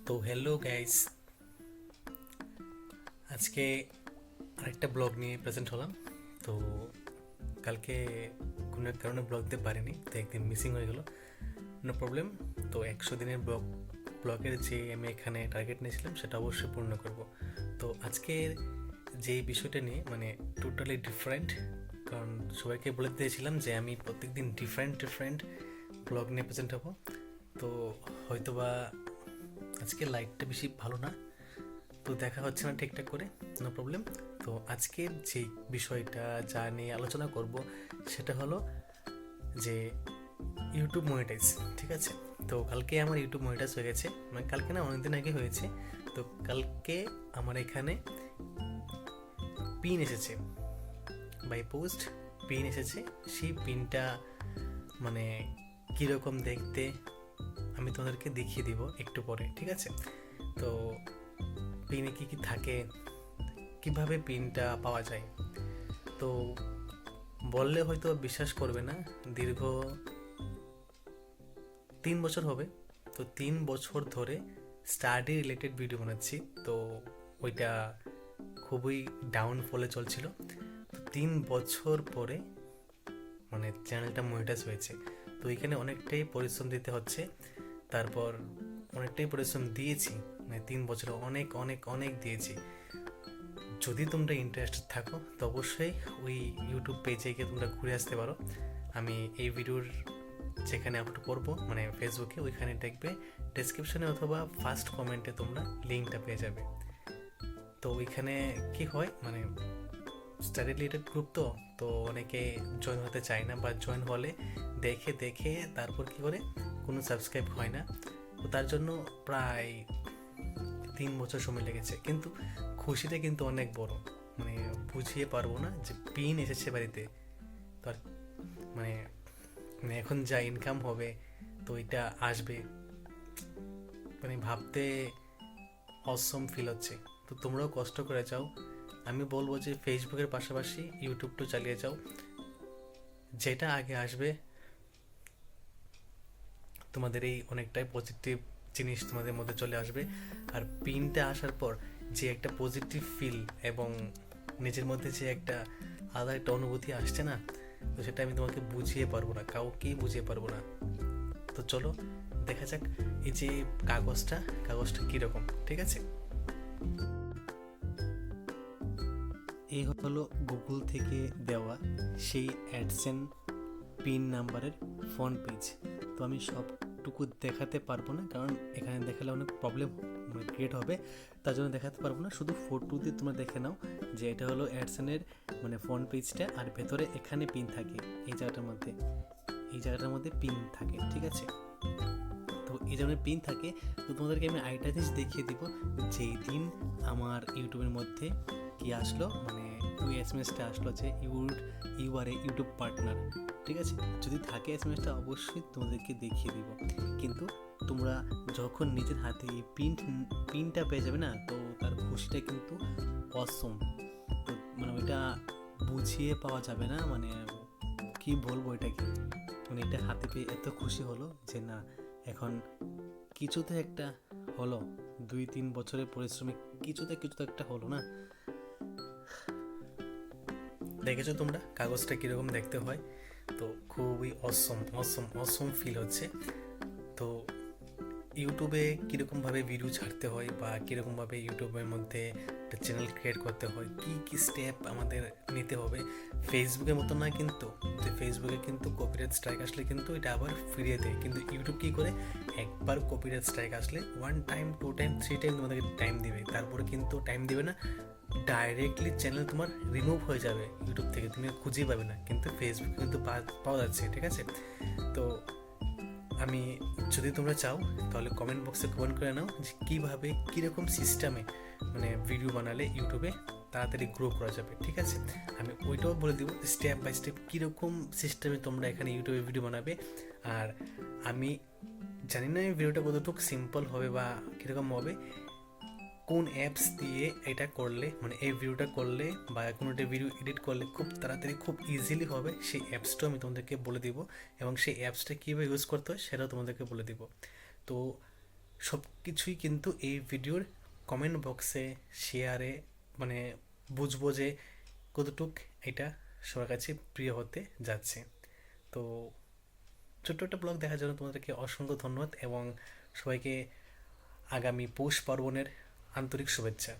তো hello guys, আজকে আরেকটা ব্লগ নিয়ে প্রেজেন্ট হলাম। তো কালকে কোনো এক কারণে ব্লগ দিতে পারিনি, তো একদিন মিসিং হয়ে গেল। No problem. তো 100 দিনের ব্লগের যে আমি এখানে টার্গেট নিয়েছিলাম সেটা অবশ্যই পূর্ণ করব। তো আজকের যে বিষয়টা নিয়ে টোটালি ডিফারেন্ট, কারণ সবাইকে বলে দিয়েছিলাম যে আমি প্রত্যেকদিন ডিফারেন্ট ব্লগ নিয়ে প্রেজেন্ট হব। তো হয়তোবা আজকে লাইটটা বেশি ভালো না, তো দেখা হচ্ছে না ঠিকঠাক করে, নো প্রবলেম। তো আজকের যে বিষয়টা যা নিয়ে আলোচনা করব সেটা হলো যে ইউটিউব মনিটাইজ। ঠিক আছে, তো কালকে আমার ইউটিউব মনিটাইজ হয়ে গেছে, কালকে না অনেকদিন আগে হয়েছে। তো কালকে আমার এখানে পিন এসেছে, বাই পোস্ট পিন এসেছে। সেই পিনটা মানে কীরকম দেখতে আমি তোমাদেরকে দেখিয়ে দিব একটু পরে, ঠিক আছে? তো পিনে কী কী থাকে, কিভাবে পিনটা পাওয়া যায়, তো বললে হয়তো বিশ্বাস করবে না। দীর্ঘ 3 বছর হবে, তো 3 বছর ধরে স্টাডি রিলেটেড ভিডিও বানাচ্ছি। তো ওইটা খুবই ডাউনফলে চলছিল। তো 3 বছর পরে চ্যানেলটা মনিটাইজ হয়েছে। তো এখানে অনেকটাই পরিশ্রম দিতে হচ্ছে, তারপর অনেকটাই পরিশ্রম দিয়েছি, 3 বছরে অনেক অনেক অনেক দিয়েছি। যদি তোমরা ইন্টারেস্টেড থাকো তো অবশ্যই ওই ইউটিউব পেজে গিয়ে তোমরা ঘুরে আসতে পারো। আমি এই ভিডিওর যেখানে আপলোড করবো ফেসবুকে, ওইখানে দেখবে ডেসক্রিপশনে অথবা ফার্স্ট কমেন্টে তোমরা লিঙ্কটা পেয়ে যাবে। তো ওইখানে কি হয়, স্টাডি রিলেটেড গ্রুপ, তো অনেকে জয়েন হতে চায় না, বা জয়েন হলে দেখে দেখে তারপর কি করে কোনো সাবস্ক্রাইব হয় না। তো তার জন্য প্রায় 3 বছর সময় লেগেছে, কিন্তু খুশিটা কিন্তু অনেক বড়, বুঝিয়ে পারবো না যে পিন এসেছে বাড়িতে। তো আর মানে এখন যা ইনকাম হবে, তো এটা আসবে, ভাবতে অসম ফিল হচ্ছে। তো তোমরাও কষ্ট করে যাও, আমি বলবো যে ফেসবুকের পাশাপাশি ইউটিউবটা চালিয়ে যাও। যেটা আগে আসবে তোমাদের এই অনেকটাই পজিটিভ জিনিস তোমাদের মধ্যে চলে আসবে। আর পিনটা আসার পর যে একটা পজিটিভ ফিল এবং নিজের মধ্যে যে একটা আলাদা একটা অনুভূতি আসছে না, তো সেটা আমি তোমাকে বুঝিয়ে পারবো না, কাউকেই বুঝিয়ে পারবো না। তো চলো দেখা যাক এই যে কাগজটা কীরকম, ঠিক আছে? এই হলো গুগল থেকে দেওয়া সেই অ্যাডসেন্স পিন নাম্বারের ফ্রন্ট পেজ। তো আমি সবটুকু দেখাতে পারবো না, কারণ এখানে দেখালে অনেক প্রবলেম ক্রিয়েট হবে, তার জন্য দেখাতে পারবো না। শুধু ফটো দিয়ে তোমরা দেখে নাও যে এটা হলো অ্যাডসেন্সের ফ্রন্ট পেজটা, আর ভেতরে এখানে পিন থাকে, এই জায়গাটার মধ্যে পিন থাকে, ঠিক আছে? তো এই ধরনের পিন থাকে। তো তোমাদেরকে আমি আরেকটা জিনিস দেখিয়ে দিব, যেই দিন আমার ইউটিউবের মধ্যে কি আসলো, ওই এসএমএসটা আসলো যে you are a YouTube partner, ঠিক আছে? যদি থাকে এসএমএসটা অবশ্যই তোমাদেরকে দেখিয়ে দিব, কিন্তু তোমরা যখন নিজের হাতে এই পিনটা পেয়ে যাবে না, তো তার খুশিটা কিন্তু অসম। তো ওইটা বুঝিয়ে পাওয়া যাবে না, কি বলবো এটাকে, এটা হাতে পেয়ে এত খুশি হলো যে না, এখন কিছুতে একটা হলো, 2-3 বছরের পরিশ্রমে কিছুতে একটা হলো না। দেখেছো তোমরা কাগজটা কীরকম দেখতে হয়? তো খুবই অসম ফিল হচ্ছে। তো ইউটিউবে কীরকমভাবে ভিডিও ছাড়তে হয়, বা কীরকমভাবে ইউটিউবের মধ্যে একটা চ্যানেল ক্রিয়েট করতে হয়, কি স্টেপ আমাদের নিতে হবে, ফেসবুকের মতো না। কিন্তু ফেসবুকে কিন্তু কপিরাইট স্ট্রাইক আসলে কিন্তু এটা আবার ফিরিয়ে দেয়, কিন্তু ইউটিউব কী করে, একবার কপিরাইট স্ট্রাইক আসলে 1 টাইম 2 টাইম 3 টাইম তোমাদেরকে টাইম দিবে, তারপরে কিন্তু টাইম দিবে না, ডাইরেক্টলি চ্যানেল তোমার রিমুভ হয়ে যাবে ইউটিউব থেকে, তুমি খুঁজেই পাবে না। কিন্তু ফেসবুকে কিন্তু পাওয়া যাচ্ছে, ঠিক আছে? তো আমি, যদি তোমরা চাও তাহলে কমেন্ট বক্সে কমেন্ট করে নাও যে কীভাবে কীরকম সিস্টেমে ভিডিও বানালে ইউটিউবে তাড়াতাড়ি গ্রো করা যাবে, ঠিক আছে? আমি ওইটাও বলে দিব স্টেপ বাই স্টেপ কীরকম সিস্টেমে তোমরা এখানে ইউটিউবে ভিডিও বানাবে। আর আমি জানি না এই ভিডিওটা কতটুকু সিম্পল হবে বা কীরকম হবে, কোন অ্যাপস দিয়ে এটা করলে, এই ভিডিওটা করলে বা কোনো একটা ভিডিও এডিট করলে খুব তাড়াতাড়ি খুব ইজিলি হবে, সেই অ্যাপসটাও আমি তোমাদেরকে বলে দিব, এবং সেই অ্যাপসটা কীভাবে ইউজ করতে হয় সেটাও তোমাদেরকে বলে দিব। তো সব কিছুই কিন্তু এই ভিডিওর কমেন্ট বক্সে শেয়ারে মানে বুঝবো যে কতটুক এটা সবার কাছে প্রিয় হতে যাচ্ছে। তো ছোট্ট একটা ব্লগ দেখার জন্য তোমাদেরকে অসংখ্য ধন্যবাদ এবং সবাইকে আগামী পৌষ পার্বণের আন্তরিক শুভেচ্ছা।